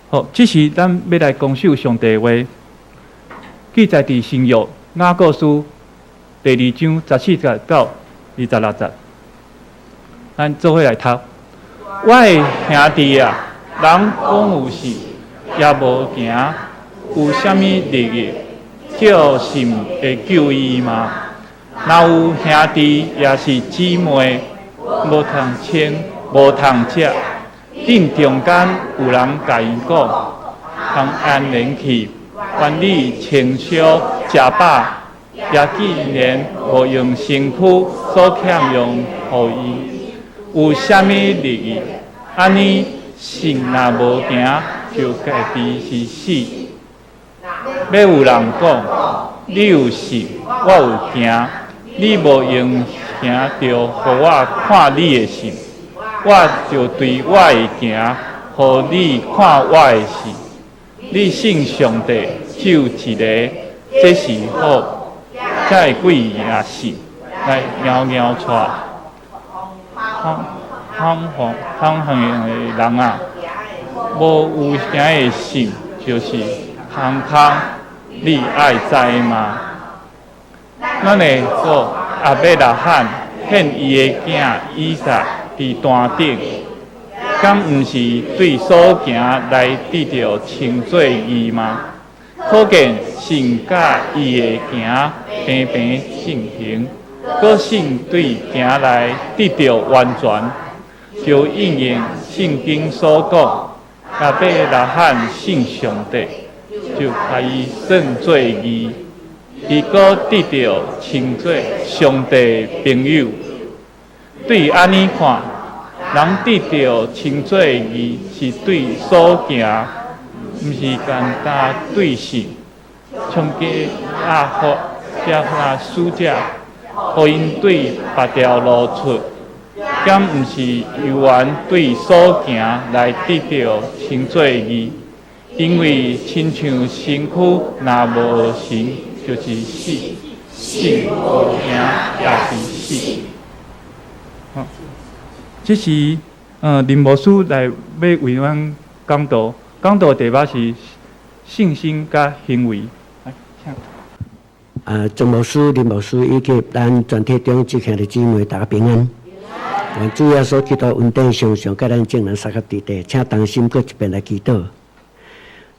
好，这是咱要来恭守上帝的话，记载伫新约雅各书第2章14节到26节。咱做伙来读。我的兄弟啊，人讲有事，也无行，有啥物利益？叫信会救伊吗？若有兄弟也是姊妹，无通称，无通食，顶中间有人甲伊讲，通安然去，愿你清烧食饱，也竟然无用身躯所欠用互伊。有啥物利益？安尼信若无行，就家己是死。要有人讲，你有信，我有行，你无用行着，互我看你的信，我就对我的行，互你看我的信。你信上帝只有一个，这是好，才会几也信来袅袅出。行的人啊，无有行的信，就是空空，你爱知吗？咱会说亚伯拉罕献伊的囝以撒伫坛顶，敢毋是对所行来得到称作义吗？可见信甲伊的行平平进行，搁信对行来得到完全，就应验圣经所讲，亚伯拉罕信上帝，就把伊算作义，伊搁得到称作上帝朋友。对安尼看，人得到称作义，是对所行，毋是简单对信。从家使者，互因对别条路出，敢毋是由原对所行来得到称作义？因为亲像身躯若无神，就是死；信无行也是死。这是林牧师来要为阮讲道，讲道题目是信心甲行为。钟牧师、林牧师以及咱全体中志兄的姊妹，大家平安。主要所祈祷稳定常常，甲咱正人三合伫地，请同心搁一遍来祈祷。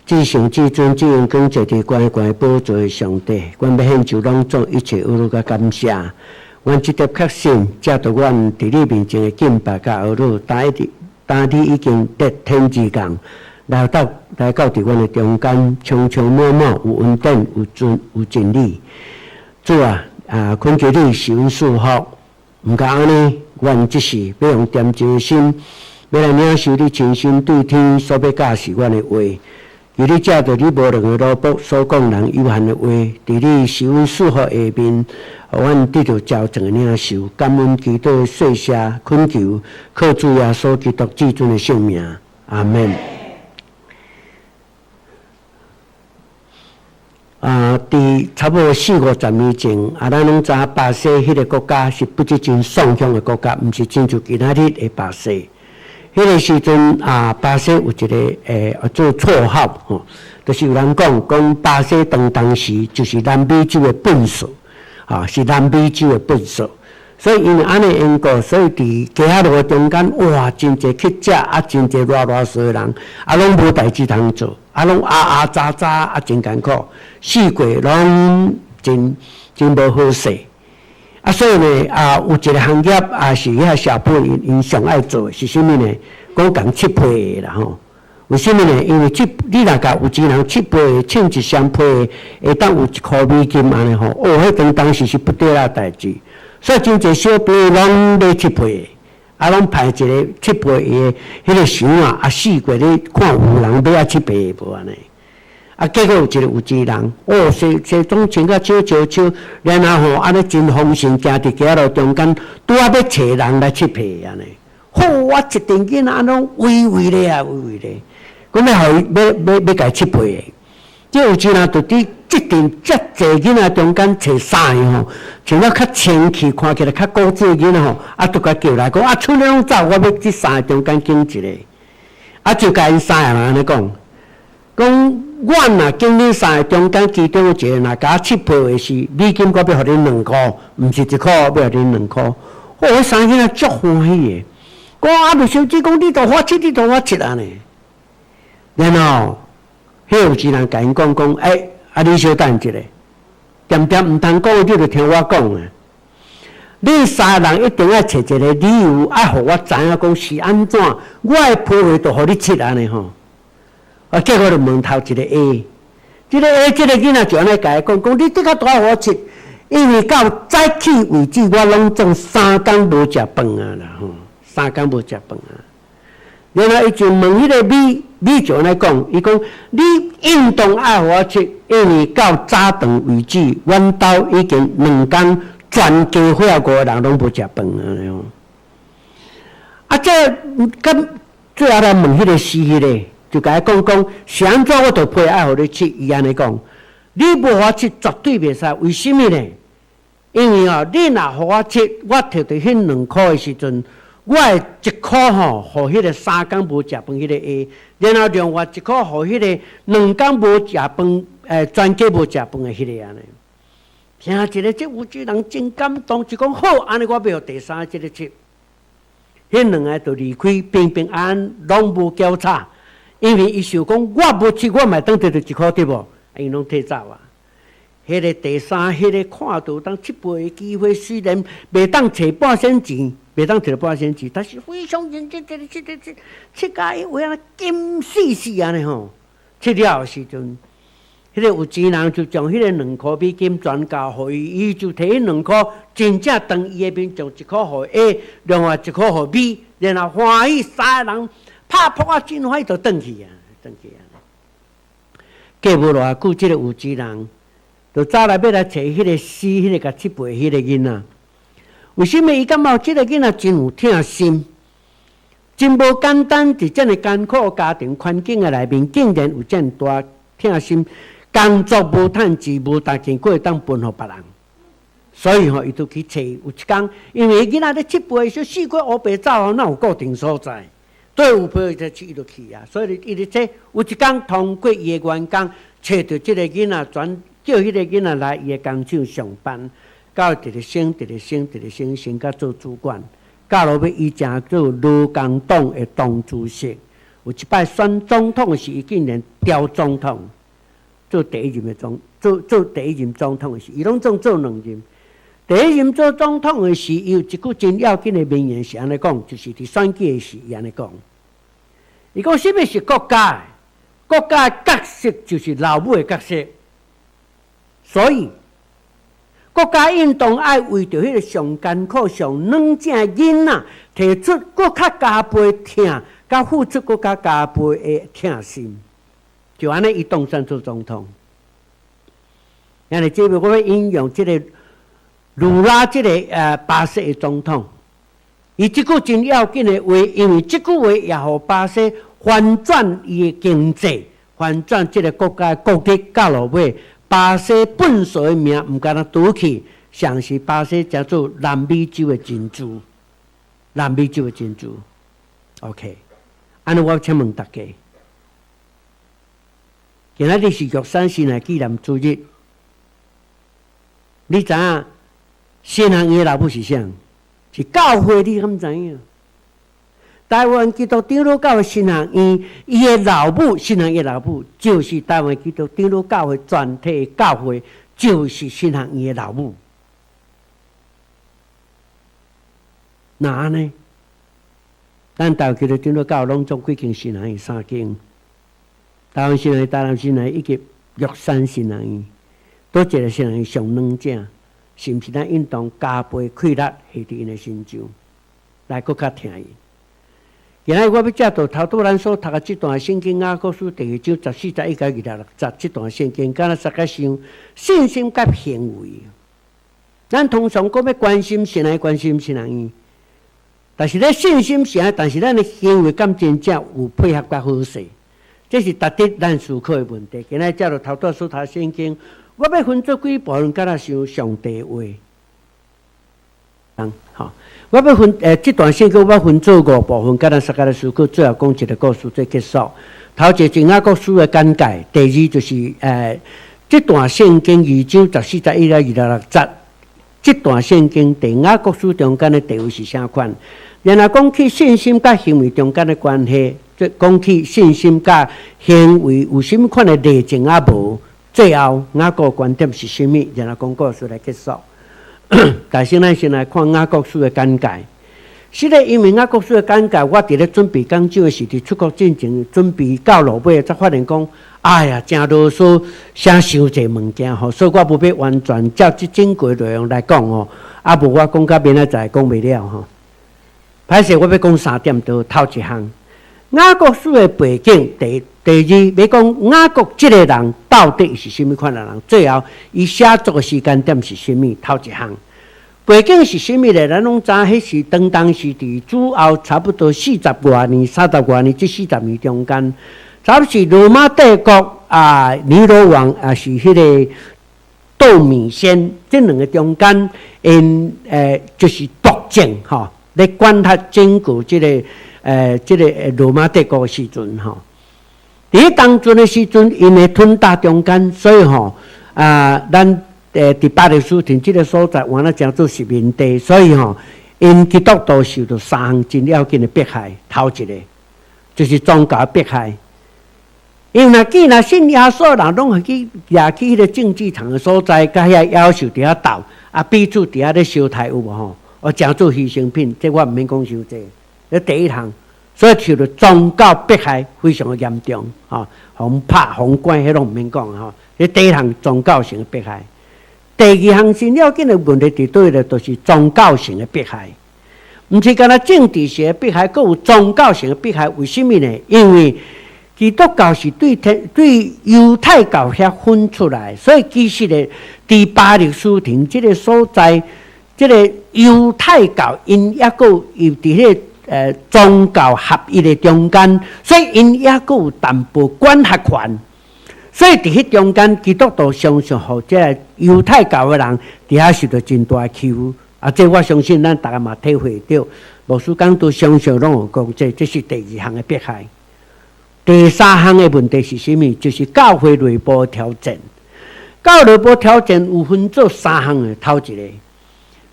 至圣至尊至荣光坐伫关关宝座的上帝，阮要献上拢总一切侮辱甲感谢。阮即点确信，借着阮伫你面前的敬拜甲懊恼，当你已经得天之降，来到伫阮的中间，充充满满有稳定、有真理。主啊，恳求你受阮祝福。毋过安尼，阮即时要用恬静的心，要来领受你亲身对天所要教示阮的话。由你借着你无两个萝卜所讲人有限的话，伫你受阮祝福下面，互阮得到矫正的领受。感恩祈祷谢谢恳求，靠主耶稣基督至尊的圣名，阿门。伫差不多40-50年前，咱拢知巴西迄个国家是不只真爽向的国家，毋是亲像今仔日的巴西。迄个时阵巴西有一个做绰号吼，就是有人讲巴西当时就是南美洲的笨手，是南美洲的笨手。所以因为安尼缘故，所以伫街仔路中间，哇，真侪乞食真侪热水的人，拢无代志通做，拢喳喳真艰苦，四过拢真无好势。所以呢，有一个行业是遐社会因上爱做的是啥物呢？讲共七配的啦吼。为什么呢？因为你若甲有钱人七配称一双配的，会当有$1安尼吼。迄当时是不对啦代志。所以真侪小朋友拢买七配的，拢派一个七配的迄个箱四过咧看有人买七配的无安尼。结果有一个有钱人，西装穿甲笑，然后安尼真丰盛，行伫街路中间，拄要找人来七配安尼。我一定囡仔拢喂咧，咁要甲伊七配的。即有钱人就伫即阵遮济囡仔中间找衫的吼，穿了较清气，看起来较古早的囡仔吼，就甲叫来讲，剩的拢走，我要即衫中间拣一个，就甲因3个人安尼讲。讲我若经恁三个中间其中有一个若甲7倍的是美金，我要互恁2块，毋是1块，要互恁2块。迄三个囝仔足欢喜的。我就小姐讲，你都发7，你都发7安尼。然后，迄有一人甲因讲，你小等一下，点毋通讲，你就听我讲啊。恁三个人一定要找一个理由，互我知影讲是安怎，我的批话就互你7安尼吼。结果就问头一个 A， 这个 A 这个囡仔就安尼甲伊讲，你这个大互我7，因为到早起为止，我拢总3天无食饭啊啦吼，3天无食饭啊。然后伊就问迄个米就安尼讲，伊讲你运动爱互我7，因为到早顿为止，阮兜已经2天全家伙5个人拢无食饭啊！这跟最后来问迄个司迄个，就甲伊讲，是安怎我就配爱互你7，伊安尼讲，你无互我7绝对袂使，为什么呢？因为你若互我7，我摕到迄2块的时阵。我的1块吼，互迄个3天无食饭迄个 A， 然后另外1块互迄个2天无食饭，全家无食饭的迄个安尼。听一个，这有一人真感动，就讲好，安尼我要互第三个这个7。迄2个就离开，平平安安，拢无交叉，因为伊想讲我无7，我嘛当摕到1块对无？因拢退走啊。迄个第三，迄个看到当7倍的机会，虽然袂当找半仙钱。袂当摕到半仙钱，但是非常认真，7加1有安尼金死死安尼吼。7了时阵，迄个有钱人就将迄个2块美金转交互伊，伊就摕迄2块真正当伊的面，将1块互 A， 另外1块互 B， 然后欢喜3个人拍扑啊，真欢喜就转去啊，转去啊。过无偌久，即个有钱人就走来要来找迄个死迄个甲7倍迄个囡仔。为什么伊感觉这个囡仔真有疼心，真无简单？伫这么艰苦家庭环境的内面，竟然有这么大疼心，工作无趁钱，无大钱过当分互别人。所以伊就去找有一天，因为囡仔咧7倍说4块5白走，哪有固定所在？对有配才去伊就去啊。所以伊咧找有一天通过伊的员工，找到这个囡仔，叫迄个囡仔来伊的工厂上班。到直直升，升到做主管，到落尾伊正做劳工党的党主席。有一摆选总统时，伊竟然调总统，做第一任的做第一任总统的时，伊拢做2任。第一任做总统的时，伊有一句真要紧的名言是安尼讲，就是伫选举的时伊安尼讲。伊讲什么是国家的？国家的角色就是老母的角色，所以。国家运动爱为着迄个上艰苦、上软正囡仔，提出搁较加倍疼，甲付出搁较加倍的疼心，就安尼伊当选做总统。安尼，这边我要引用这个卢拉这个巴西的总统，伊即句真要紧的话，因为即句话也互巴西翻转伊的经济，翻转这个国家的国力，到落尾。巴西本所的名唔敢若拄去，像是巴西叫做南美洲的珍珠，南美洲的珍珠。OK， 安尼我请问大家，今仔日是玉山新来纪念主日，你知影新行伊的老母是啥？是教会，你敢知影？台湾基督长老教会新行院，伊的老母，新行院的老母，就是台湾基督长老教会全体的教会，就是新行院的老母。那安尼，咱台湾基督长老教会拢总几间新行院？3间。台湾新行院、台南新行院以及玉山新行院，都一个新行院上软正，是毋是咱运动加倍气力下伫因的心上，来搁较听伊。今仔我要借到头拄咱所读的这段圣经雅各书第2章14、11、26、60这段圣经，敢若实在像信心甲行为。咱通常讲要关心神来关心神人，但是咧信心是但是咱的行为敢真正有配合甲好势，这是值得咱思考的问题。今仔借到头拄所读圣经，我要分做几部分，敢若像上帝话。好，我要分这段圣经我要分做5部分，甲咱大家来思考，最后讲一个故事做结束。头一是雅各书的简介，第二就是这段圣经2章14、11、26节，这段圣经在雅各书中间的地位是啥款？然后讲起信心甲行为中间的关系，讲起信心甲行为有什么款的例证啊无？最后雅各观点是什么？然后讲故事来结束。但是咱先来看雅各书的简介。是咧，因为雅各书的简介，我伫咧准备讲章的时，伫出国进前准备到落尾，才发现讲，哎呀，真啰嗦，写伤侪物件吼，所以我无要完全照即整个内容来讲吼，啊无我讲到明仔载讲袂了吼。歹势，我要讲3点多，头一项，雅各书的背景，第二要讲雅各即个人到底是甚物款的人，最后伊写作的时间点是甚物，头一项。背景是甚物咧？咱拢知，迄是当时伫主后差不多40多年、30多年，这40年中间，差不多是罗马帝国尼罗王是迄个窦米先，这两个中间，就是独政吼，咧管辖整个这个罗马帝国的时阵吼。伫当阵的时阵，因为吞大中间，所以吼咱。第巴勒斯坦这个所在，原来叫做殖民地，所以吼，因基督徒受到3项真要紧的迫害。头一个就是宗教迫害，因为既然信耶稣人拢会去也去迄个竞技场的所在，甲遐要求伫遐斗，彼此伫遐咧烧杀有无吼？叫做牺牲品，这我毋免讲伤济。这第一项，所以受到宗教迫害非常的严重，互拍、互关，迄拢毋免讲吼。这第一项宗教性的迫害。第二项真要紧的问题伫对咧，就是宗教性的迫害，毋是干那政治性的迫害，阁有宗教性的迫害。为什么呢？因为基督教是对犹太教遐分出来，所以其实咧，伫巴勒斯坦这个所在，这个犹太教因也阁有伫迄个宗教合一的中间，所以因也阁有淡薄管辖权。所以伫迄中间，基督徒常常互这个犹太教的人伫遐受到真大的欺负。这我相信咱大家嘛体会到，牧师讲都常常拢有讲，这是第二项的迫害。第三项的问题是什么？就是教会内部的挑战。教会内部挑战有分做3项的。头一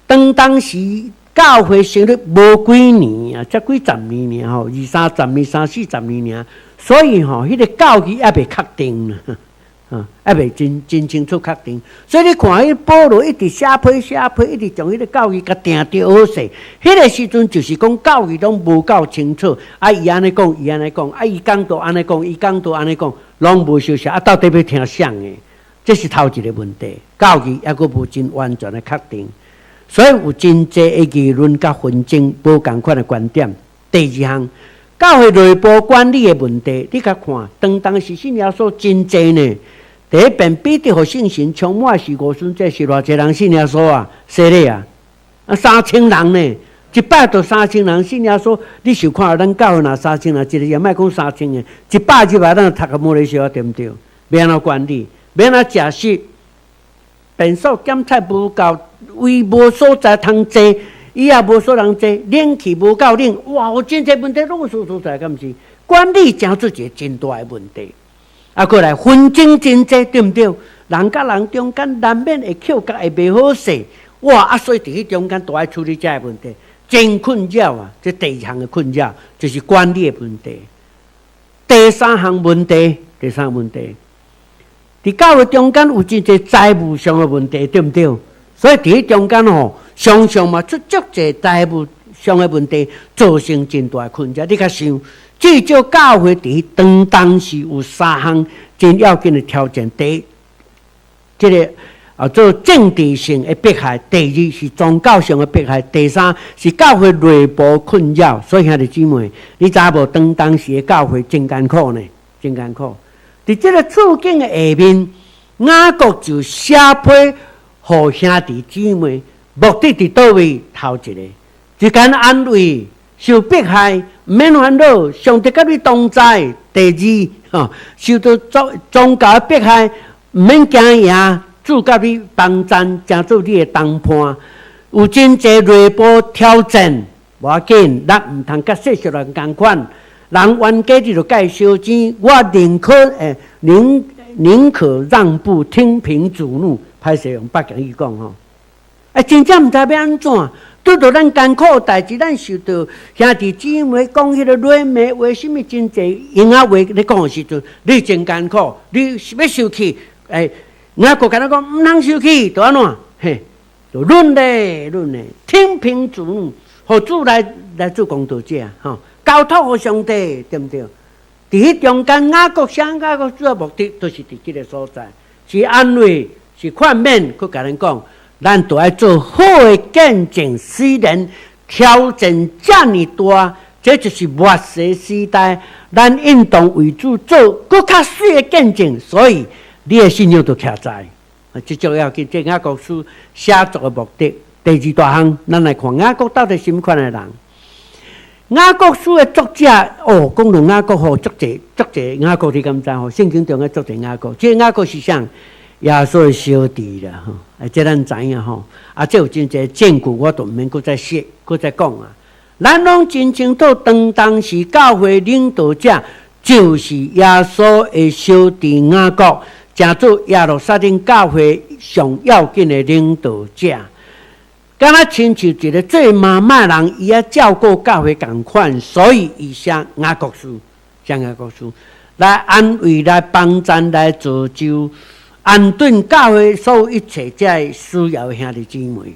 个，当时教会成立无几年啊，才几十年尔吼，20-30年、30-40年尔。所以吼，迄个教义还未确定呢，还未真清楚确定。所以你看，迄保罗一直写批，一直将迄个教义甲定得好势。迄个时阵就是讲教义拢无够清楚，伊安尼讲，伊讲道安尼讲，伊讲道安尼讲，拢无相像。到底要听啥的？这是头一个问题，教义还阁无真完全的确定，所以有真济的议论甲纷争，无共款的观点。第二项。教会内部管理的问题，你甲看，当时信耶稣真济呢。第一遍彼得和圣神充满时，5孙这是偌济人信耶稣啊？犀利啊！3000人呢，100到3000人信耶稣。你想看咱教会若3000人，一个也莫讲3000个，100几万咱读个摩利小对毋对？要安怎管理？要安怎食食？便所检菜无够，位无所在通坐。伊也无所人坐，冷气无够冷，哇！有真侪问题拢有所在，敢毋是？管理真出一个真大的问题。过来纷争真济，对毋对？人甲人中间难免会口角，会袂好势，哇！所以伫迄中间都爱处理这个问题，真困扰啊！这第二项的困扰就是管理的问题。第三项问题，伫教会中间有真济财务上的问题，对毋对？所以伫迄中间吼。常常嘛出足侪财务上的问题，造成真大困扰。你较想，至少教会伫当时有3项真要紧的条件：第一，这个做政治性的迫害；第二是宗教上的迫害；第三是教会内部困扰。所以兄弟姊妹，你知无？当时的教会真艰苦呢，真艰苦。伫这个处境的下面，雅各就写批互兄弟姊妹。目的伫倒位？头一个，一间安慰，受迫害，毋免烦恼，上帝甲你同在。第二，受到宗教迫害，毋免惊讶，主甲你帮赞，成做你的同伴。有真济内部挑战，无要紧，咱毋通甲世俗人共款，人冤家你就该烧钱，我宁可让步，听凭主怒。歹势用北京语讲吼，真正毋知要安怎。拄到咱艰苦代志，咱受到兄弟姊妹讲迄个软眉话，什么真济用啊话咧讲的时阵，你真艰苦，你要受气，人家国跟他讲毋通受气，就安怎？嘿，就论咧，听凭主怒，互主来做公道者，吼，交托互上帝，对毋对？伫迄中间，雅各主要目的都是伫即个所在，是安慰，是劝勉，佮甲咱讲。咱都要做好的见证，虽然挑战这么大，这就是末世时代，咱应当为主做更较水的见证。所以你的信仰都徛在，这重要紧。这雅各书写作的目的，第二大项，咱来看雅各到底什么款的人。雅各书的作者讲到雅各吼，作者雅各你敢知吼？圣经中的作者雅各，这雅各是啥？耶稣的小弟啦，吼，这咱知影吼。这有真侪证据，我都毋免搁再说，搁再讲啊。咱拢真清楚，当时教会领导者就是耶稣的小弟雅各，成做耶路撒冷教会上要紧的领导者。敢若亲像一个做妈妈人，伊也照顾教会共款，所以伊写雅各书，来安慰、来帮助、来造就。安顿教会所有一切在需要的兄弟姊妹，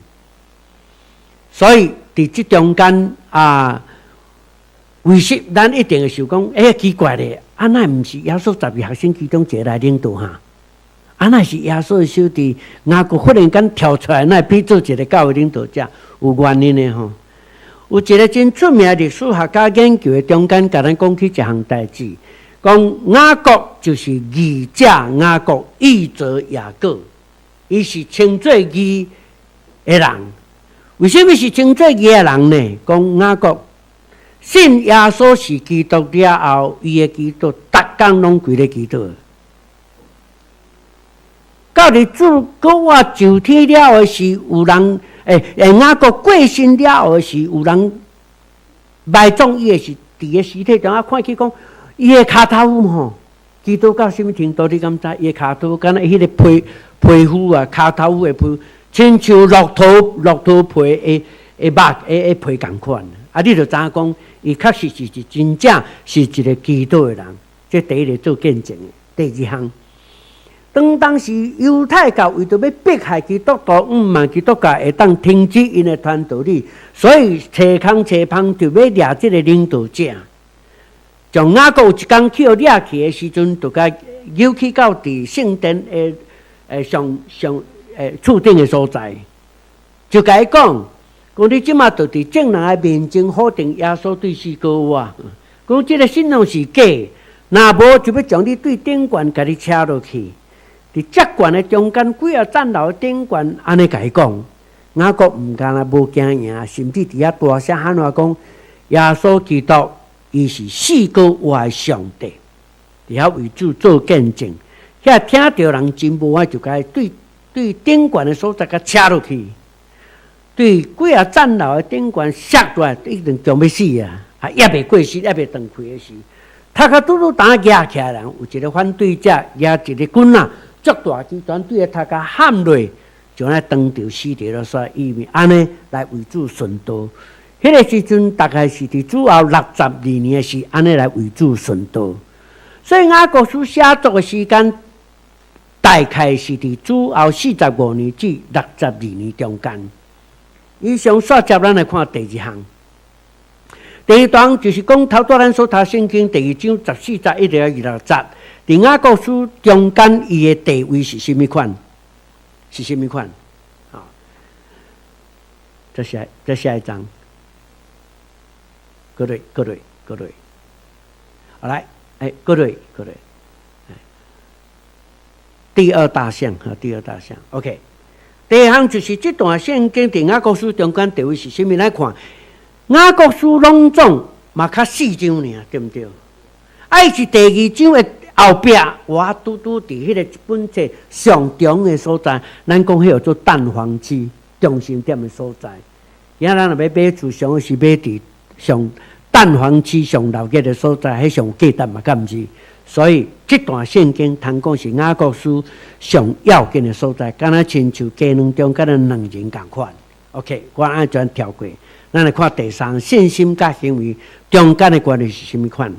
所以伫这中间为实咱一定会想讲，奇怪咧，那毋是耶稣12学生其中一个来领导哈？那是耶稣的小弟雅各忽然间跳出来，那比做一个教会领导者有原因的吼。有一个真出名的历史学家研究的中间，甲咱讲起一项代志。讲雅各就是义者雅各，义者雅各，伊是称作义的人。为什么是称作义的人呢？讲雅各信耶稣是基督了后，伊的基督逐工拢归咧基督。到日主搁我上天了后是有人，雅各过身了后是有人埋葬伊的是伫个尸体中看起讲。伊的骹头吼，基督到什么程度？你敢知？伊的骹头，敢若迄个皮肤啊，骹头的皮，亲像骆驼皮的肉的皮共款。你就知影讲，伊确实是真正是一个基督的人。这第一个做见证的。第二项，当时犹太教为着要迫害基督徒，望基督教会当停止因的传道理，所以找空找帮就要掠这个领导者。从雅各有一天去掠去的时阵，就甲扭去到伫圣殿上厝顶的所在，就甲伊讲你即马就伫众人的面前否定耶稣对死过活，讲即个信仰是假，若无就要将你对顶悬，甲你车落去。伫遮悬的中间，几啊战楼的顶悬，安尼甲伊讲，雅各毋干啦，无惊赢，甚至伫遐大声喊话讲耶稣基督。伊是死过活的上帝，伫遐为主做见证。遐听到人真无爱，就该对顶悬的所在甲车落去，对几啊战楼的顶悬摔落来，一定将要死啊！也袂过世，也袂断开的时，他甲拄打压起来人，有一个反对者，也一个军啊，足大集团对他甲喊落，就来当场死掉了，所以伊安尼来为主顺道。迄个时阵大概是伫主后62年是安尼来为主顺道，所以雅各书写作的时间大概是伫主后45年至62年中间。以上所接咱来看第二项，第一段就是讲头拄咱所读圣经第2章14节1到26节，伫雅各书中间伊的地位是甚物款？是甚物款？这下一章。各类，好来，各类，第二大项，OK。第二项就是这段圣经伫雅各书中间地位是甚么？来看，雅各书拢总嘛较4章尔，对不对？是第2章的后壁，我拄伫迄个一本册上中的所在，咱讲迄个做蛋黄区中心点的所在。今仔咱若要买厝，上是买伫上蛋黄区上闹热的所在，迄上价值嘛，敢毋是？所以这段圣经通讲是雅各书上要紧的所在，敢若亲像鸡卵中敢若两人共款。OK， 我按转跳过，咱来看第三，信心甲行为中间的关系是什么款？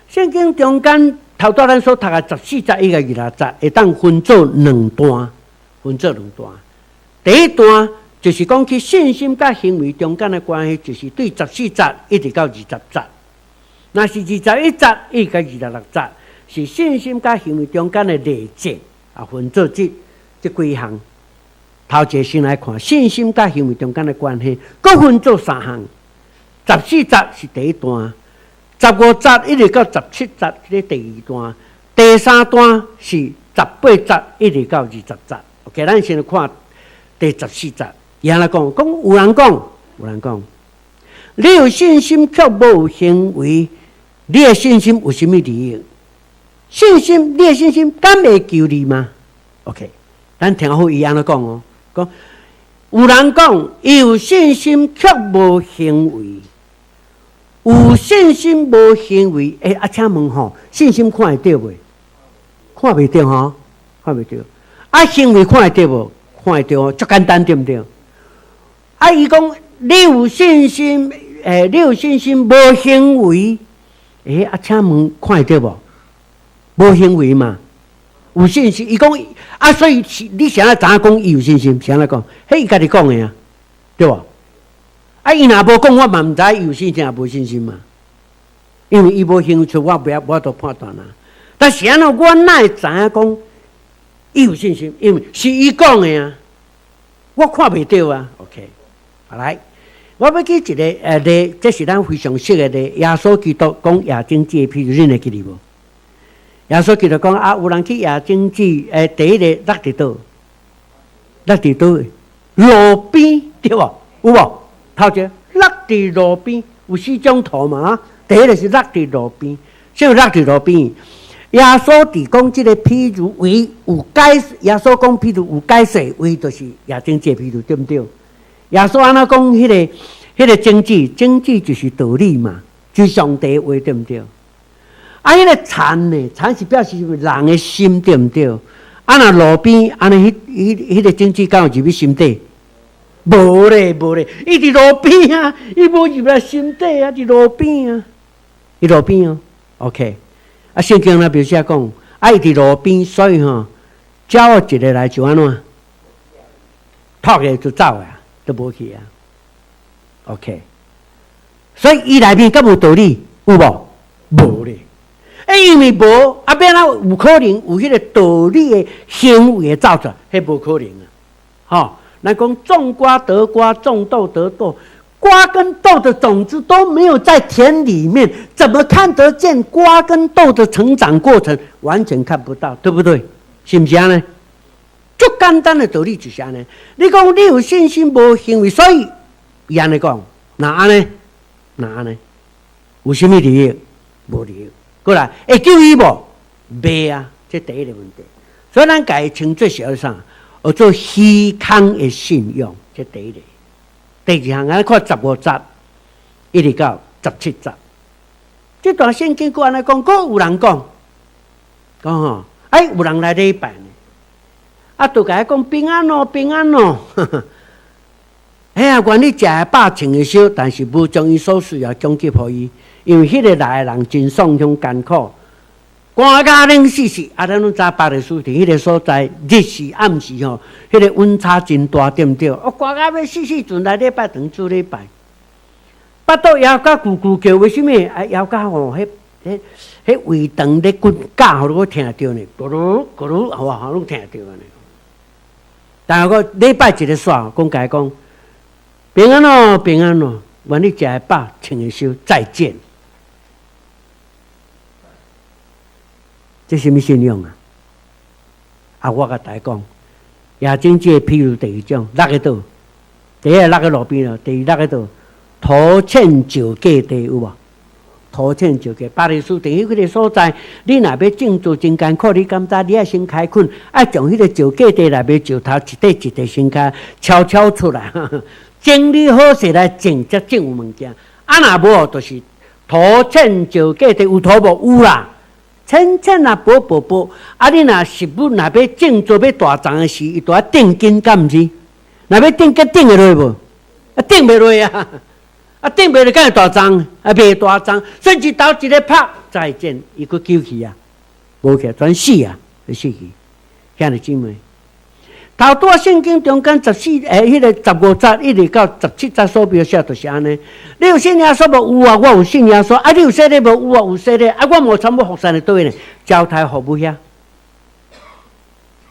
圣经中间头拄咱所读的14节1个26节，会当分做两段，第一段就是讲去信心甲行为中间的关系，就是对14节一直到20节。那是21节1到26节，是信心甲行为中间的例节啊，分做这几项。头一个先来看信心甲行为中间的关系，各分做3项。14节是第一段，15节一直到17节是第二段，第三段是18节一直到20节。OK， 咱先来看第14节，伊安尼讲，有人讲，你有信心却无行为，你的信心有什么利益？你的信心敢会救你吗 ？OK， 咱听好伊安尼讲哦。讲有人讲，有信心却无行为，有信心无行为。请问吼，信心看会到袂？看袂到吼，看袂到。行为看会到无？看会到哦，足简单对不对？伊讲你有信心，无行为。请问看会到无？无行为嘛？有信心，伊讲所以你谁来知影讲伊有信心？谁来讲？迄伊家己讲的啊，对无？伊若无讲，我嘛毋知伊有信心也无信心嘛。因为伊无行出，我无都判断啦。但是安怎我哪会知影讲伊有信心？因为是伊讲的啊，我看袂到啊。OK， 好来，我要举一个例，这是咱非常熟的例。耶稣基督讲亚经节譬如，恁会记得无？耶稣基督讲有人去亚经节，第一个落伫倒？落伫倒？路边对无？有无？头一个落伫路边，有4种图嘛？第一个是落伫路边，什么落伫路边？耶稣伫讲这个譬如为有解，耶稣讲譬如有解释为就是亚经节譬如，对不对？耶稣安怎讲？迄个经济就是道理嘛，就是上帝话，对不对？迄个田呢？田是表示人的心，对不对？若路边安尼，迄个经济敢有入去心底？无咧，伊伫路边啊，伊无入来心底啊，伫路边啊，伊路边哦。OK， 圣经那描写讲，伊伫路边，所以鸟一个来就安怎，扑下就走啊，都无去啊。OK， 所以伊内面敢有道理？有无？无咧。因为无变有可能有迄个道理的行为造出来，迄无可能啊！咱讲种瓜得瓜，种豆得豆，瓜跟豆的种子都没有在田里面，怎么看得见瓜跟豆的成长过程？完全看不到，对不对？是不是安尼？最简单的道理就是安尼。你讲你有信心无行为，所以伊安尼讲，那安尼，有什么利益？无利益。过来，会救伊无？袂啊，这第一个问题。所以咱家称作是啥？叫做虚空的信仰，这第一个。第二项，咱看15节一直到17节，这段圣经过安尼讲，有人讲有人来礼拜呢，就甲伊讲平安哦，平安哦。愿你食的饱穿的少，但是无将伊所需要供给予伊。因为迄个来的人真爽凶艰苦，寒甲冷死死，咱拢知巴勒斯坦迄个所在，日时暗时迄个温差真大，对不对？寒甲要死死，阵来礼拜堂做礼拜，巴肚枵甲咕咕叫，为什么？枵甲迄胃肠咧滚架，互我听着呢，咕噜咕噜，互拢听着安尼。但是我礼拜一个煞，讲甲伊讲平安哦，平安哦，愿你食的饱，穿的少，再见。这什么信仰啊？我甲大家讲，亚经节譬如第二种，落个倒，第一落个路边了，第二落个倒，土塹石价地有无？土塹石价，巴黎斯等于迄个所在，你若要种做真艰苦，你敢知？你爱先开垦，爱从迄个石价地内面石头一块一块先开敲出来，整理好势来种，才种有物件。若无就是土塹石价的有土无？有啦，浅浅啊，薄薄薄。啊，你若实物若要种做要大丛的时，伊都要定根，敢毋是？若要定根定会落无？啊，定袂落啊！啊，定袂落，敢会大丛？啊，袂大丛，所以一刀一个拍，再见，伊佫救去啊，无去全死啊，死去。兄弟姊妹，头拄圣经中间迄个15节一直到17节所描写就是安尼。你有信耶稣无？有啊，我有信耶稣。啊，你有洗礼无？有啊，有洗礼。啊，我无参要服侍的倒位呢？交代服务遐。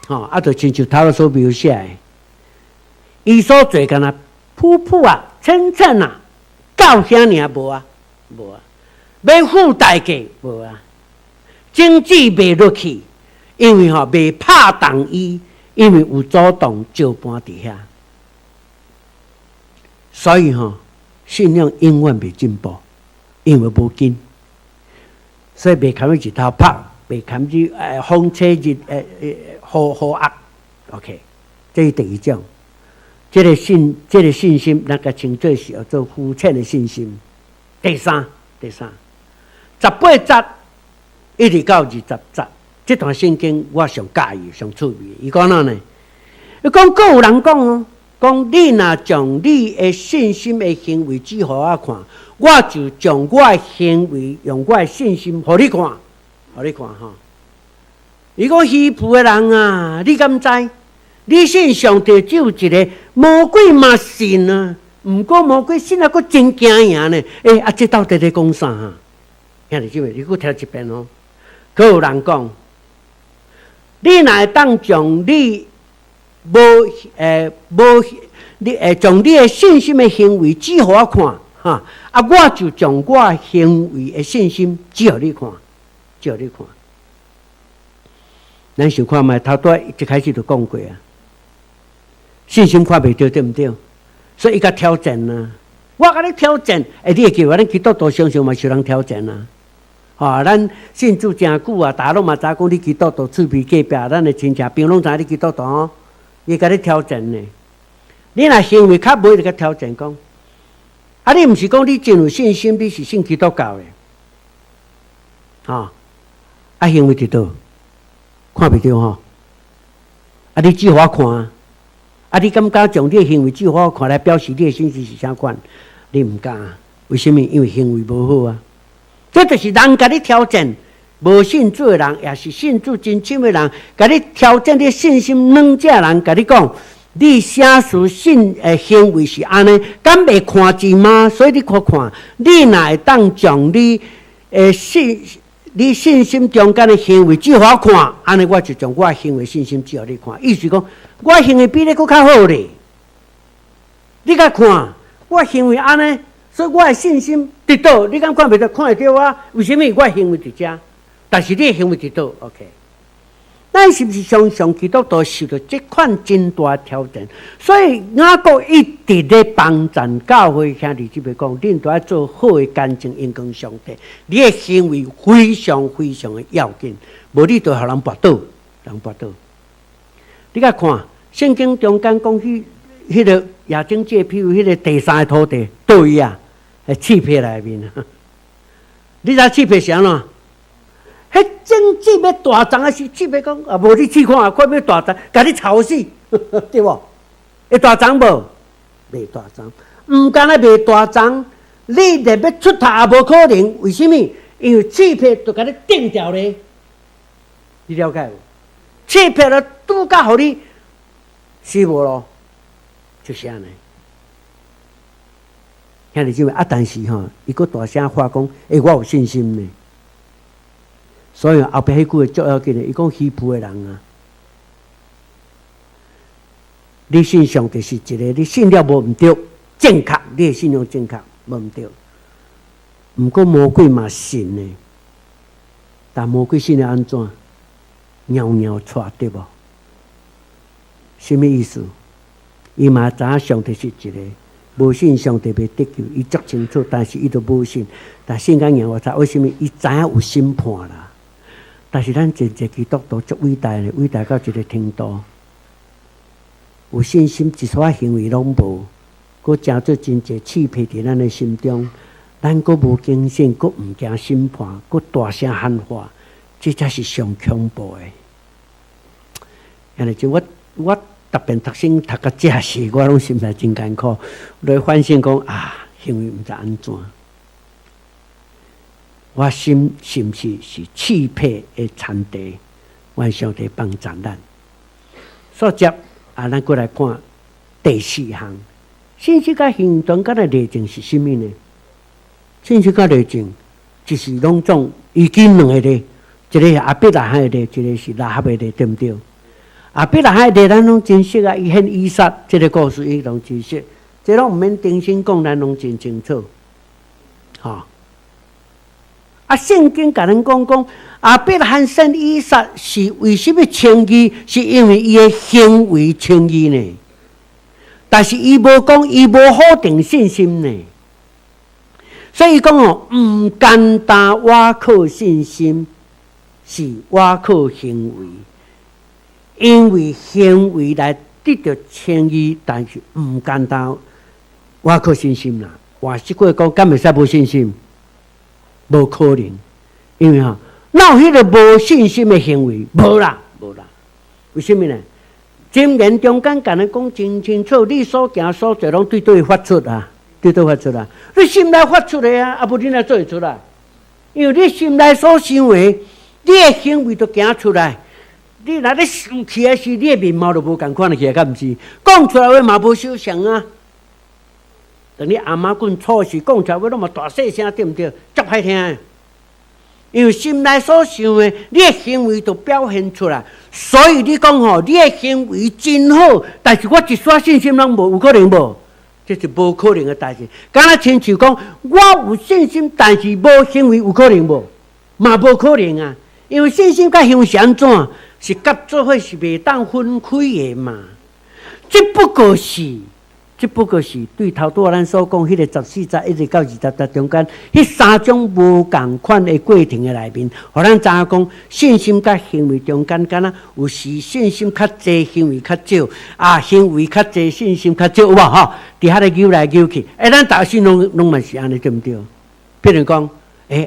啊，就亲像头所描写的，伊所做干那普普啊、浅浅啊、教遐尔无啊，无啊，要付代价无啊，经济袂落去，因为袂拍动伊，因为有主动照搬伫遐，所以信仰永远袂进步，因为无根，所以袂堪去一头拍，袂堪去风吹日雨压 ，OK， 这是第一种。这个信心，咱个称作是叫做肤浅的信心。第三，18节一直到20节，这段圣经我上介意、上趣味。伊讲哪呢？伊讲，各有人讲哦，讲你若将你的信心的行为指互我看，我就将我的行为用我的信心互你看，互你看哈。伊讲虚浮的人啊，你敢知？你信上帝只有一个，魔鬼嘛信啊，毋过魔鬼信啊，佫真惊赢呢。这到底在讲啥哈？兄弟姊妹，你佫听一遍哦。佫有人讲，你若会当将你将你的信心的行为指互我看哈，我就将我行为的信心指互你看，指互你看。咱想看卖，头拄一开始就讲过啊。信心看袂到，对毋对？所以伊甲挑战啊！我甲你挑战，你会记我咱基督徒常常嘛受人挑战啊！咱信主真久啊，大家拢嘛知讲你基督徒厝边隔壁，咱的亲戚朋友拢知你基督徒哦，伊甲你挑战呢。你若行为较无，就甲挑战讲，你毋是讲你真有信心，你是信基督教的，行为伫倒，看袂到吼，你指我看。你敢敢将你的行为指我看来表示你的信心是啥款？你毋敢，为什么？因为行为无好啊！这就是人甲你挑战，无信主的人，也是信主真深的人，甲你挑战你信心软者人，甲你讲，你写书信行为是安尼，敢袂看字吗？所以你看看，你若会当将你信心中间的行为指互我看，安尼我就将我的行为信心指互你看。意思讲，我行为比你佫较好咧。你甲看，我行为安尼，所以我的信心伫倒。你敢看袂到？看会到啊？为什么我的行为伫遮？但是你的行为伫倒 ，OK。咱是不是常常基督徒受到这款真大挑战？所以雅各一直咧帮助教会兄弟姊妹讲，恁都要做好的干净应供上帝。你的行为非常非常的要紧，无你就互人跋倒，人跋倒。你甲看圣经中间讲迄个亚丁界，譬如迄个第三个土地倒伊啊，气魄内面啊。你知气魄是安怎？迄经济要大涨的时，气魄讲无你试看，看要大涨，甲你吵死，对无？会大涨无？袂大涨，毋干那袂大涨，你若要出头也无可能。为什么？因为气魄就甲你定掉咧。你了解无？气魄就拄甲互你死无咯，就是安尼。兄弟姊妹但是伊佫大声话讲，我有信心呢。所以后壁迄句话足要紧的，伊讲虚浮的人啊，你信上帝是一个，你信了无毋对，正确，你的信仰正确，无毋对。毋过魔鬼嘛信呢，但魔鬼信了安怎？袅袅出对无？什么意思？伊嘛知影上帝是一个，无信上帝袂得救，伊足清楚，但是伊都无信。但信甲让我知为什么？伊知影有审判啦。但是咱真正基督徒足伟大的，伟大到一个程度，有信心，一撮行为拢无，佫加做真侪气魄伫咱的心中，咱阁无警醒，阁毋惊审判，阁大声喊话，这才是上恐怖的。安尼就我特别读书读到这时，我拢心内真艰苦，来反省讲啊，行为毋知安怎。我心是毋是欺骗的残地？愿上帝帮助咱。所接咱过来看第4项，信息甲行动甲的内证是甚物呢？信息甲内证就是拢总已经两个咧，一个是阿伯拉罕的咧，一个是拉哈的咧，对毋对？阿伯拉罕的咧，咱拢真熟啊，伊献以撒这个故事，伊拢真熟，这拢毋免重新讲，咱拢真清楚，圣经甲咱讲，阿伯拉罕生以撒是为什么称义？是因为伊的行为称义呢？但是伊无讲，伊无否定信心呢。所以讲毋简单，我靠信心，是我靠行为，因为行为来得到称义，但是毋简单，我靠信心啦。话说过讲，敢会使无信心？无可能，因为哪有迄个无信心的行为？无啦。为什么呢？箴言中间甲咱讲真清楚，你所行所做拢对对发出啊，对对发出啊。你心内发出的啊，无你哪做会出来？因为你心内所想的，你的行为都行出来。你若咧生气的时，你的面貌就无共款的起来，敢毋是？讲出来话嘛无相像啊。等你阿妈棍错事讲出来话，拢嘛大细声，对毋对？足歹听的。因为心内所想的，你的行为都表现出来。所以你讲你的行为真好，但是我一丝信心拢无，有可能无？这是无可能的代志。敢若亲像讲，我有信心，但是无行为，有可能无？嘛无可能啊！因为信心甲行为是安怎？是合做伙是袂当分开的嘛。只不过是对头拄咱所讲迄个14节一直到20节中间，迄3种无共款的过程的内面，互咱知影讲信心甲行为中间，敢若有时信心较济，行为较少啊，行为较济，信心较少，有无吼？伫遐咧扭来扭去，咱大心拢嘛是安尼，对毋对？比如讲，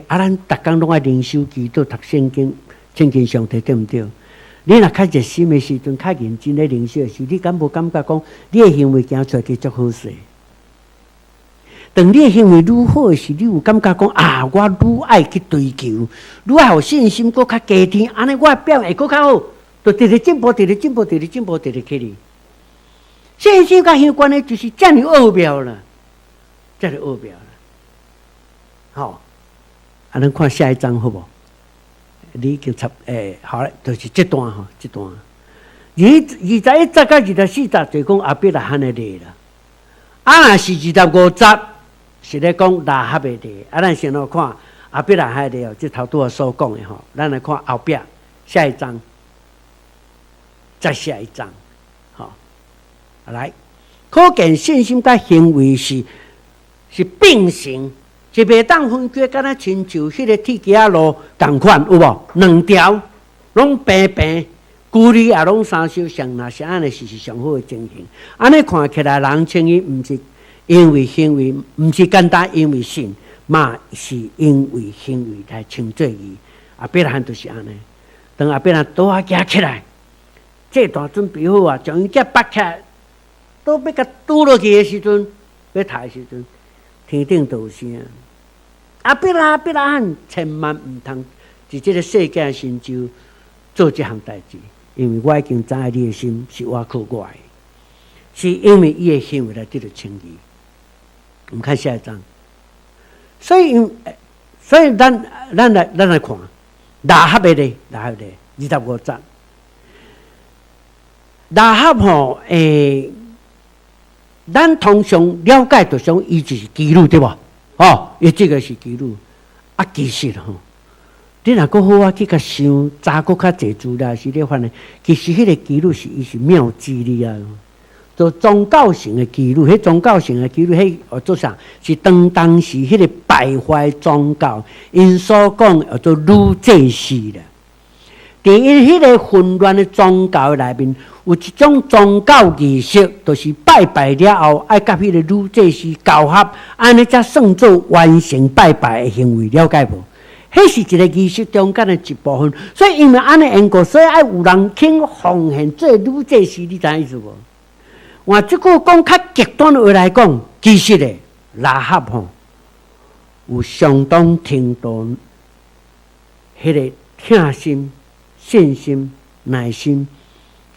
咱逐工拢爱灵修祈祷、读圣经、亲近上帝，对毋对？你若较热心的时阵，较认真咧灵修的时，你敢无感觉讲你的行为行出来去足好势？当你的行为愈好的时，你有感觉讲我愈爱去追求，愈爱有信心，搁较加甜，安尼我的表现会搁较好，就直直进步，直直去哩。信心甲行为关系就是遮尔奥妙啦，好，咱看下一章好无？你已经好了，就是这段这段。21节到24节就讲阿伯拉罕的例啦。若是25节是咧讲拉哈的例。咱先来看阿伯拉罕的例这头拄所讲的咱来看后壁下一章，再下一章，来，可见信心甲行为是并行。是袂当分割，敢若亲像迄个铁架路同款，有无？两条拢平平，距离也拢相相像，若是安尼，是上好的情形。安尼看起来，人称伊毋是因为行为，毋是简单因为信，嘛是因为行为来称作伊。阿伯拉罕就是安尼。当阿伯拉罕倒下行起来，这段准备好啊，将伊脚拔起来，倒要甲拄落去的时阵，要抬的时阵，天顶就有声。阿伯拉罕千万毋通伫这个世界成就做这项代志，因为我已经知影你的心是我靠我的，是因为伊的行为来得到称义。我们看下一章，所以咱来看拉哈的咧，25节，拉哈咱通常了解就想伊就是基督，对吧？伊这个是基督，其实你若搁好去甲想，查搁较济资料是咧发现，其实迄个基督伊是妙智力啊，做宗教性的基督，迄宗教性的基督，迄做啥？是当时迄个败坏宗教，因所讲叫做女祭司啦。伫因迄个混乱的宗教内面，有一种宗教仪式，就是拜拜了后，爱甲迄个女祭司交合，安尼才算做完成拜拜的行为，了解无？迄是一个仪式中间的一部分。所以因为安尼缘故，所以爱有人肯奉献做女祭司，你知影意思无？我即句讲较极端的话来讲，其实咧，拉合吼有相当程度迄个疼心、信心、耐心，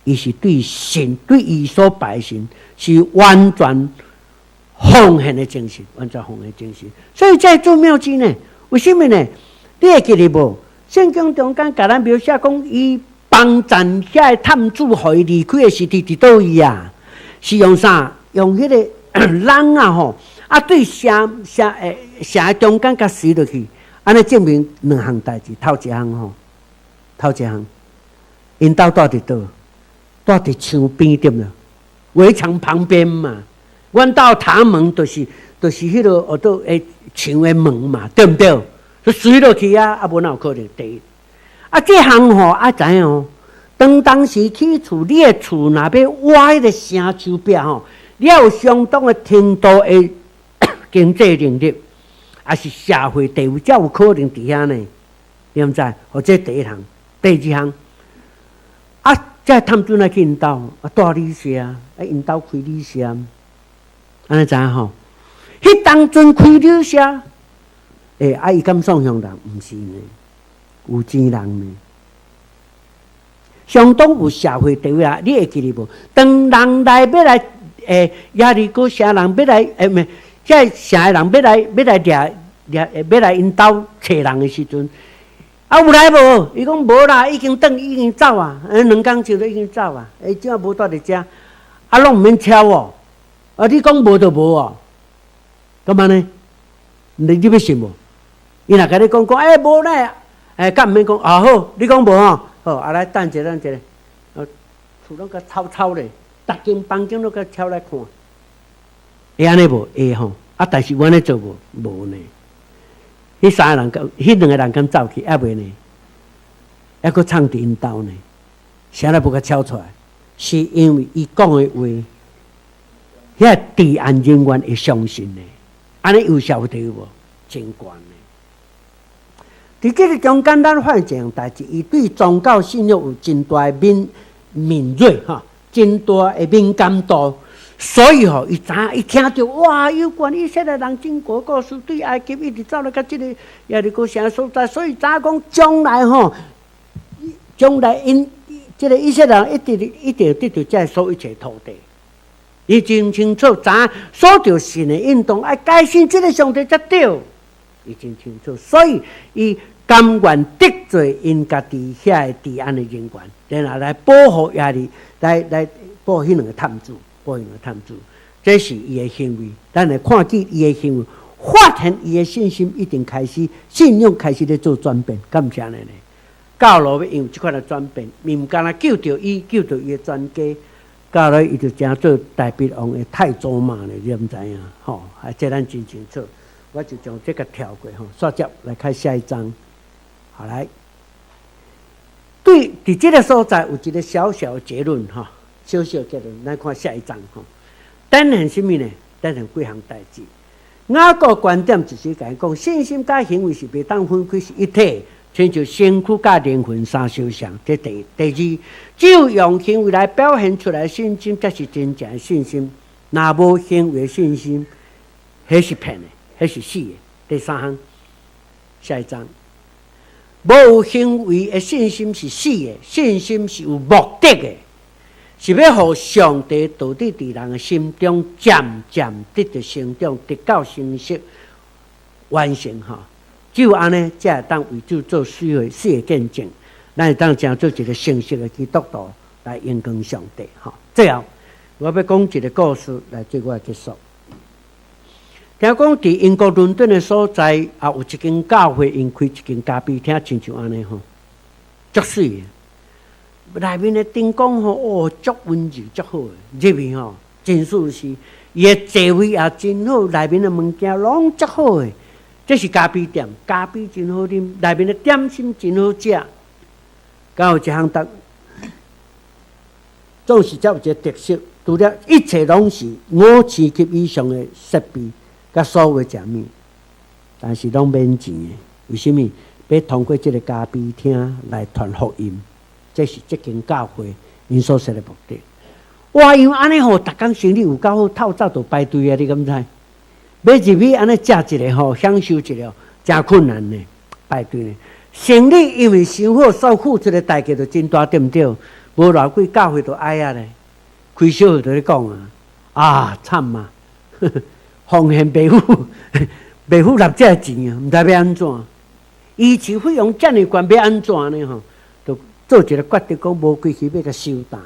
伊是对神、对伊所拜神是完全奉献的精神，完全奉献精神。所以在做庙基呢，为什么呢？你会记得无？圣经中间甲咱描写讲，伊帮赞遐探子，互伊离开的时地伫倒位啊？是用啥？用迄个人啊吼，啊对城中间甲死落去，安尼证明两项代志。头一项，因兜住伫倒？住伫墙边点了，围墙旁边嘛。阮兜塔门就是迄个学到诶墙诶门嘛，对毋对？就水落去啊，无哪有可能第一。啊，这项吼啊知影哦。当时起厝，你的厝若要挖迄个城墙壁吼，你要有相当的程度的经济能力，也是社会地位，才有可能伫遐呢。你毋知？或者第一项，第二项，啊，这探子来去因兜，啊，带旅社，啊，因兜开旅社，安尼知影吼？迄当阵开旅社，啊，伊敢送向人？毋是呢，有钱人呢。相当有社会地位啊！你会记得无？当人来要来，亚利哥城人要来，唔，即城的人要来因兜找人的时阵，啊有来无？伊讲无啦，已经走啊，2工就已经走啊，怎啊无住伫遮？啊，拢毋免超哦，啊，你讲无就无哦，干嘛呢？你要信无？伊若甲你讲，无咧，敢毋免讲啊好，你讲无吼？好，啊来等一下，厝拢甲吵咧，逐间房间拢甲超来看，会安尼无？会吼，啊，但是阮咧做无呢。迄2个人敢走去，还袂呢？还佫藏伫因兜呢？啥来无甲超出来？是因为伊讲的话，遐治安人员会相信呢。安尼有社会地位无？真悬呢。伫这个中间，咱发现一样代志，伊对宗教信仰有真大的敏锐哈，真大的敏感度。所以吼，伊听到哇，有关以色列人经过故事，对埃及一直走来到这个亚利哥城所在，所以讲将来因这个以色列人一定得到这所有一切土地。伊真清楚，所着神的运动，爱改信这个上帝才对。伊真清楚，所以伊甘愿得罪因家己遐治安的人员，然后来保护亚利，来保护迄2个探子，这是伊的行为。咱来看见伊的行为，发现伊的信心一定开始，信仰开始咧做转变。敢毋是安尼呢？教罗要用即款的转变，毋干那救着伊的全家，教罗伊就真做大鼻王的太祖嘛呢？你毋知影？吼，这咱真清楚。我就将这个跳过吼，刷接来看下一章。好来，对，伫这个所在有一个小小的结论哈，小小结论，来看下一章哈。等现什么呢？等现几项代志。雅各观点就是讲，信心甲行为是袂当分开，是一体，亲像身躯甲灵魂相相像。这第二，只有用行为来表现出来的信心，才是真正的信心。若无行为的信心，迄是骗的。迄是死的。第3项，下一章，无有行为的信心是死的，信心是有目的的，是要互上帝到底伫人的心中渐渐得到成长，得到成熟完成哈。只有安尼，才会当为主做死的见证，咱会当成做一个成熟的基督徒来荣光上帝哈。最后，我要讲一个故事来做我的结束。听讲伫英国伦敦的所在，也有一间教会，因开一间咖啡厅，亲像安尼吼，足水的。内面的灯光吼，足温柔，足好的。入面吼，真舒适，伊的座位也真好，内面的物件拢足好的。这是咖啡店，咖啡真好啉，内面的点心真好食。敢有一项总是才有一个特色，除了一切拢是5星级以上的设备，甲所有的食物，但是拢免钱的。为什么？要通过这个咖啡厅来传福音，这是这间教会因所设的目的。哇，因为安尼吼，逐工生理有够好，透早就排队啊！你敢知？要入去安尼食一个吼，享受一个，真困难呢，排队呢。生理因为伤好，所付出的代价就真大，对毋对？无偌贵教会都哀啊咧，开小会都咧讲啊，惨嘛！奉献白付，白付纳这钱啊，毋知要安怎？以前费用遮尔悬，要安怎呢？吼，就做一个决定，讲无规矩要甲收单。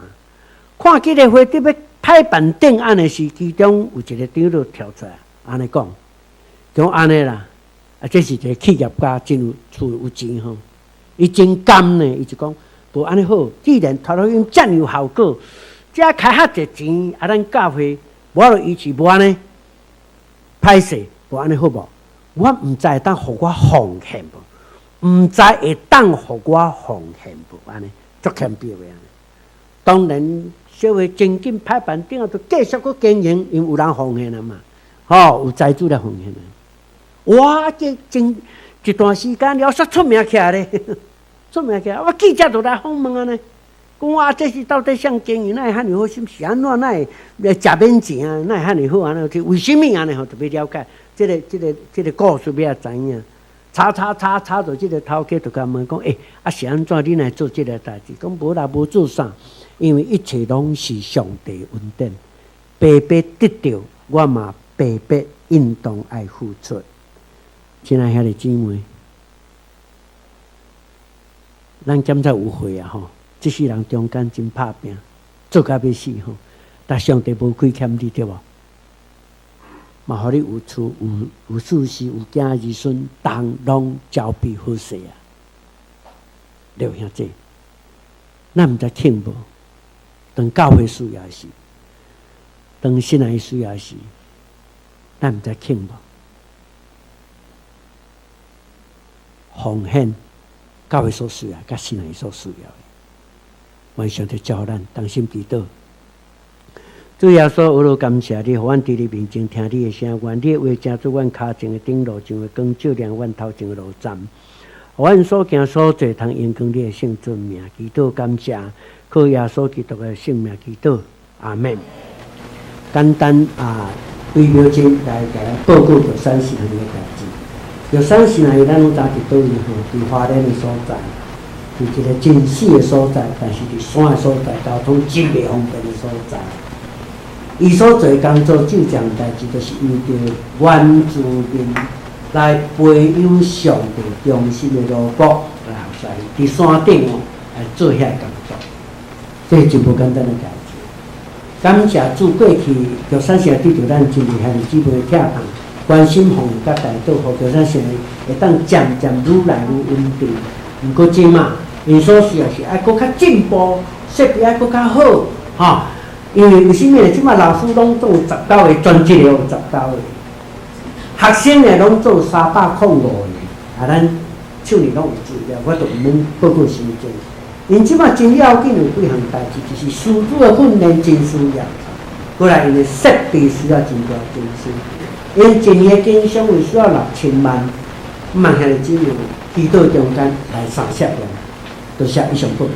看这个会伫要拍板定案的时，其中有一个长老跳出来，安尼讲安尼啦，这是一个企业家真有厝有钱吼，伊真甘呢，伊就讲无安尼好，既然传福音遮有效果，只开遐济钱，咱教会无就伊是无安尼歹势，无安尼好无？我毋知会当互我奉献无，毋知会当互我奉献无，安尼足欠表的安尼。当然。小会真紧拍板顶啊，就继续去经营，因为有人奉献啊嘛，有财主来奉献啊。哇，这真一段时间了，煞出名起来咧，出名起来，我记者都来访问啊呢，讲哇，这是到底啥经营？哪会遐尼好？是毋是安怎？哪会食免钱啊？哪会遐尼好安尼？为什么安尼？特别了解，这个故事要知影。查到这个头家就甲问讲，是安怎？你来做这个代志？讲无啦，无做啥。因为一切拢是上帝恩典，白白得到，我嘛白白应当爱付出。亲爱兄弟姊妹，咱检查有会啊吼，这世人中间真拍拼，做甲要死吼，但上帝无亏欠你对无？嘛，互你有厝有事事有囝儿孙，当拢交庇好势啊！了兄弟，咱毋知庆无？当教会需要时，当信仰需要时，咱毋知庆无？奉献教会所需要，甲信仰所需要的，愿上帝教咱当心祈祷。主耶稣，我都感谢你，互阮伫你面前听你的声，愿你的话成做阮脚前的顶路，像个光照亮阮头前的路站。互阮所行所做，通荣光你的圣尊名，祈祷感谢。靠耶稣基督的性命祈祷，阿门。简单对标经来甲咱报告着三世人的代志。着三世人咱拢早伫倒位吼？伫花莲的所在，伫一个真死的所在，但是伫山的所在，交通真袂方便的所在。伊所做工作就这样代志，就是为着原住民来培养上帝忠心的奴仆，来后伫山顶来做遐工作。这是真无简单的代志。感谢主过去着三世对着咱真厉害的姊妹疼痛、关心奉甲带导，互着咱现在会当渐渐愈来愈稳定。毋过即马因所需要是爱搁较进步，设备爱搁较好，因为什么呢？即马老师拢做19个，专职的有19个，学生呢拢做305个，咱手里拢有资料，我都毋免报告时间。因即马真要紧有几项代志，就是师资的训练真需要，过来因的设备需要真大更新。因一年的经商会需要6000万，万兄弟姊妹祈祷中间来3摄用，多谢以上报告。